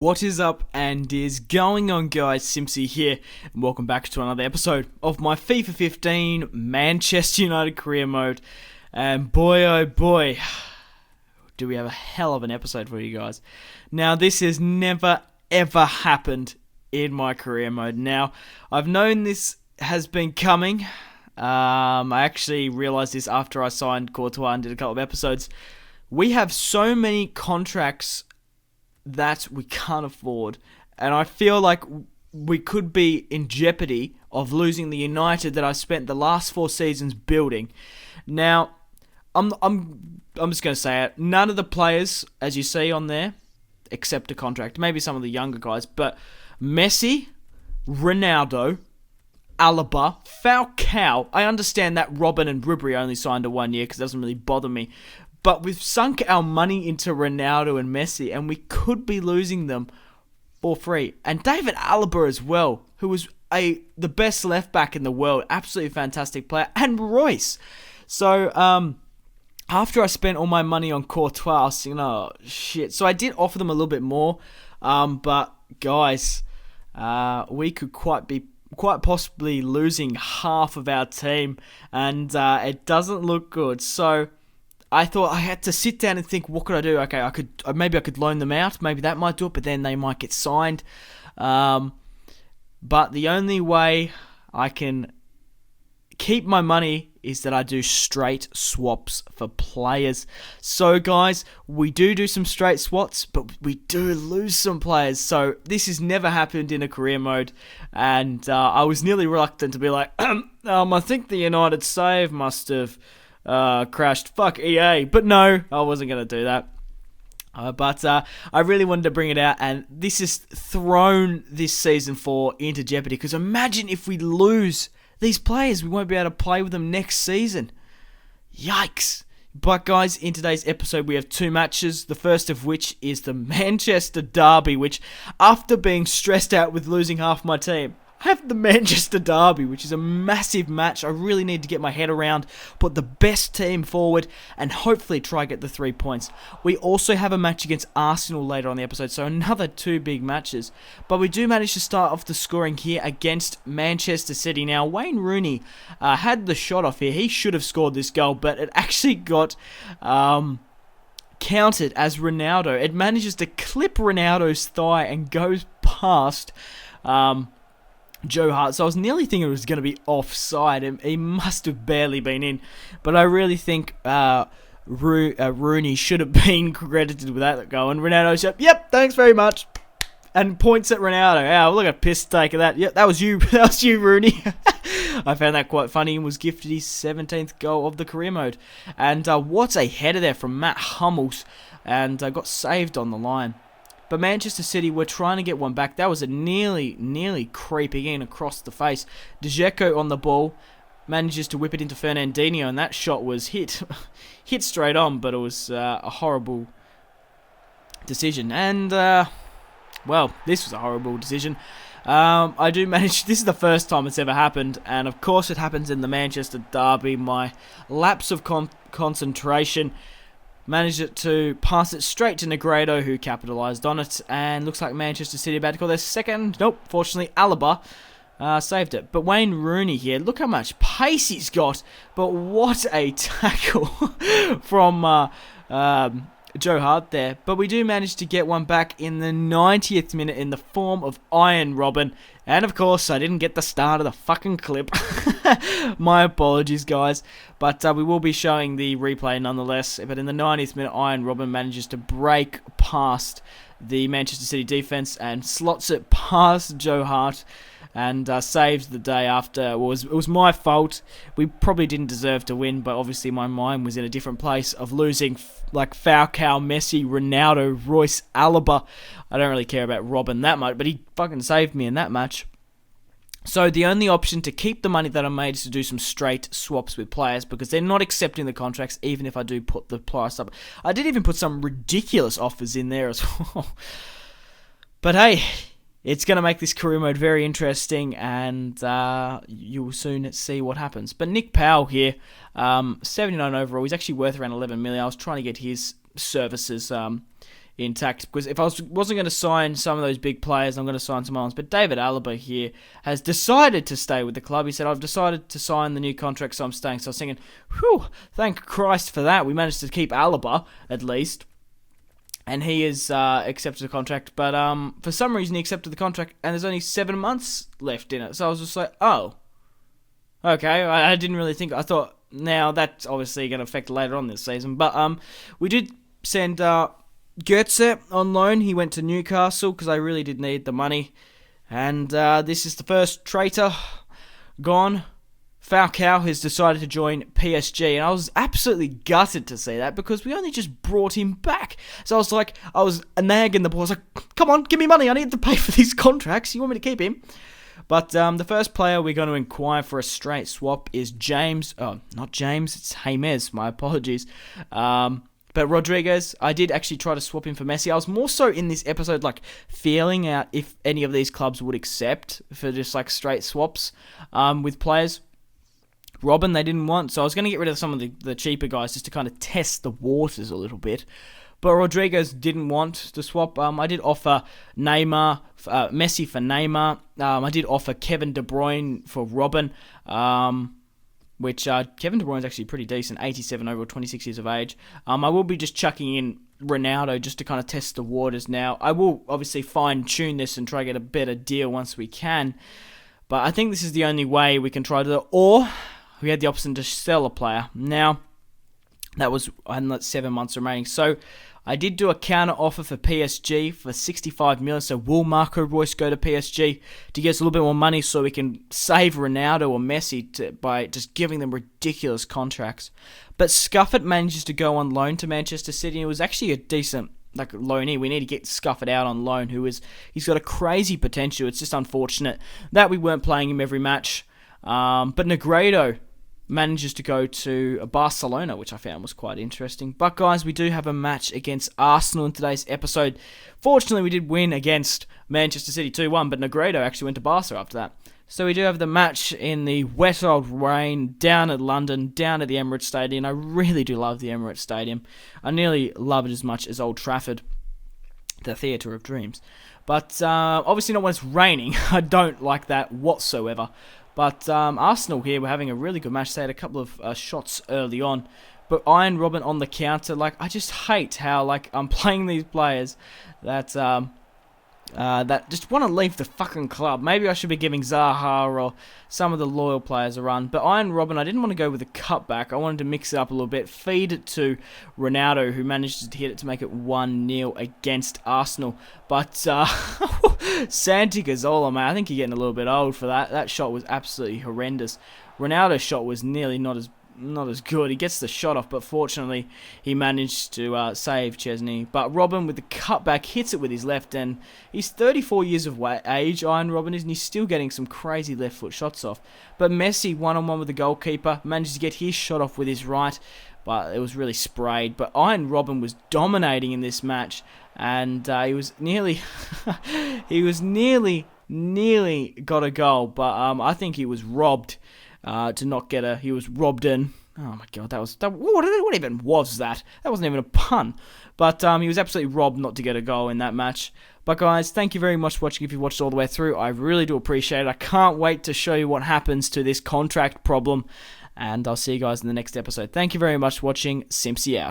What is up and is going on, guys? Simpsy here, and welcome back to another episode of my FIFA 15 Manchester United career mode. And boy oh boy, do we have a hell of an episode for you guys. Now, this has never ever happened in my career mode. Now, I've known this has been coming. I actually realised this after I signed Courtois and did a couple of episodes. We have so many contracts that we can't afford, and I feel like we could be in jeopardy of losing the United that I spent the last 4 seasons building. Now, I'm just going to say it. None of the players, as you see on there, accept a contract. Maybe some of the younger guys, but Messi, Ronaldo, Alaba, Falcao. I understand that Robin and Ribery only signed a 1 year because it doesn't really bother me. But we've sunk our money into Ronaldo and Messi, and we could be losing them for free. And David Alaba as well, who was the best left back in the world, absolutely fantastic player, and Royce. So after I spent all my money on Courtois, I was thinking, oh shit. So I did offer them a little bit more, but guys, we could quite possibly losing half of our team, and it doesn't look good. So I thought I had to sit down and think, what could I do? Okay, maybe I could loan them out. Maybe that might do it, but then they might get signed. But the only way I can keep my money is that I do straight swaps for players. So guys, we do some straight swaps, but we do lose some players. So this has never happened in a career mode, and I was nearly reluctant to be like, I think the United save must have crashed. Fuck EA. But no, I wasn't going to do that. But I really wanted to bring it out, and this has thrown this season 4 into jeopardy, because imagine if we lose these players, we won't be able to play with them next season. Yikes. But guys, in today's episode we have 2 matches, the first of which is the Manchester Derby, which after being stressed out with losing half my team, I have the Manchester Derby, which is a massive match. I really need to get my head around, put the best team forward, and hopefully try get the 3 points. We also have a match against Arsenal later on the episode, so another 2 big matches. But we do manage to start off the scoring here against Manchester City. Now, Wayne Rooney had the shot off here. He should have scored this goal, but it actually got counted as Ronaldo. It manages to clip Ronaldo's thigh and goes past Joe Hart, so I was nearly thinking it was going to be offside, and he must have barely been in. But I really think Rooney should have been credited with that goal, and Ronaldo's up, yep, thanks very much, and points at Ronaldo. Oh, look at a piss take of that. Yep, that was you, Rooney. I found that quite funny and was gifted his 17th goal of the career mode. And what a header there from Matt Hummels, and got saved on the line. But Manchester City were trying to get one back. That was a nearly creeping in across the face. Dzeko on the ball manages to whip it into Fernandinho, and that shot was hit straight on, but it was a horrible decision. And, well, this was a horrible decision. This is the first time it's ever happened, and of course it happens in the Manchester Derby. My lapse of concentration managed it to pass it straight to Negredo, who capitalised on it, and looks like Manchester City about to call their second. Nope, fortunately Alaba saved it. But Wayne Rooney here, look how much pace he's got, but what a tackle from Joe Hart there. But we do manage to get one back in the 90th minute in the form of Arjen Robben. And of course, I didn't get the start of the fucking clip. My apologies, guys. But we will be showing the replay nonetheless. But in the 90th minute, Arjen Robben manages to break past the Manchester City defence and slots it past Joe Hart, and saves the day after. It was my fault. We probably didn't deserve to win, but obviously my mind was in a different place of losing like Falcao, Messi, Ronaldo, Royce, Alaba. I don't really care about Robin that much, but he fucking saved me in that match. So the only option to keep the money that I made is to do some straight swaps with players, because they're not accepting the contracts even if I do put the price up. I did even put some ridiculous offers in there as well. But hey, it's going to make this career mode very interesting, and you will soon see what happens. But Nick Powell here, 79 overall. He's actually worth around 11 million. I was trying to get his services intact, because if I wasn't going to sign some of those big players, I'm going to sign some others. But David Alaba here has decided to stay with the club. He said, I've decided to sign the new contract, so I'm staying. So I was thinking, whew, thank Christ for that. We managed to keep Alaba, at least. And he has accepted the contract. But for some reason, he accepted the contract, and there's only 7 months left in it. So I was just like, oh. Okay, I didn't really think. I thought, now that's obviously going to affect later on this season. But we did send Goetze on loan. He went to Newcastle because I really did need the money. And this is the first traitor gone. Falcao has decided to join PSG, and I was absolutely gutted to see that because we only just brought him back. So I was nagging the boy. I was like, come on, give me money. I need to pay for these contracts. You want me to keep him? But the first player we're going to inquire for a straight swap is James. Oh, not James. It's James. My apologies. But Rodriguez, I did actually try to swap him for Messi. I was more so in this episode feeling out if any of these clubs would accept for just straight swaps with players. Robin, they didn't want, so I was going to get rid of some of the cheaper guys just to kind of test the waters a little bit. But Rodriguez didn't want to swap. I did offer Neymar, Messi for Neymar. I did offer Kevin De Bruyne for Robin, which Kevin De Bruyne is actually pretty decent, 87 overall, 26 years of age. I will be just chucking in Ronaldo just to kind of test the waters now. I will obviously fine-tune this and try to get a better deal once we can. But I think this is the only way we can try to do it. Or we had the option to sell a player. Now, that was 7 months remaining. So I did do a counter offer for PSG for 65 million. So will Marco Reus go to PSG to get us a little bit more money so we can save Ronaldo or Messi by just giving them ridiculous contracts? But Scuffet manages to go on loan to Manchester City. It was actually a decent loanee. We need to get Scuffet out on loan. He's got a crazy potential. It's just unfortunate that we weren't playing him every match. But Negredo manages to go to Barcelona, which I found was quite interesting. But guys, we do have a match against Arsenal in today's episode. Fortunately, we did win against Manchester City 2-1, but Negredo actually went to Barca after that. So we do have the match in the wet old rain down at London, down at the Emirates Stadium. I really do love the Emirates Stadium. I nearly love it as much as Old Trafford, the Theatre of Dreams. But obviously not when it's raining. I don't like that whatsoever. But Arsenal here were having a really good match. They had a couple of shots early on. But Iron Robin on the counter, I just hate how I'm playing these players that that just want to leave the fucking club. Maybe I should be giving Zaha or some of the loyal players a run. But Iron Robin, I didn't want to go with a cutback. I wanted to mix it up a little bit, feed it to Ronaldo, who managed to hit it to make it 1-0 against Arsenal. But Santi Cazorla, man, I think you're getting a little bit old for that. That shot was absolutely horrendous. Ronaldo's shot was nearly not as good. He gets the shot off, but fortunately he managed to save Chesney. But Robin with the cutback hits it with his left, and he's 34 years of age, Iron Robin is, and he's still getting some crazy left foot shots off. But Messi, one-on-one with the goalkeeper, managed to get his shot off with his right, but it was really sprayed. But Iron Robin was dominating in this match, and he was nearly nearly got a goal, but I think he was robbed. He was robbed in. Oh my god, what even was that? That wasn't even a pun. But he was absolutely robbed not to get a goal in that match. But guys, thank you very much for watching. If you watched all the way through, I really do appreciate it. I can't wait to show you what happens to this contract problem. And I'll see you guys in the next episode. Thank you very much for watching. Simpsy out.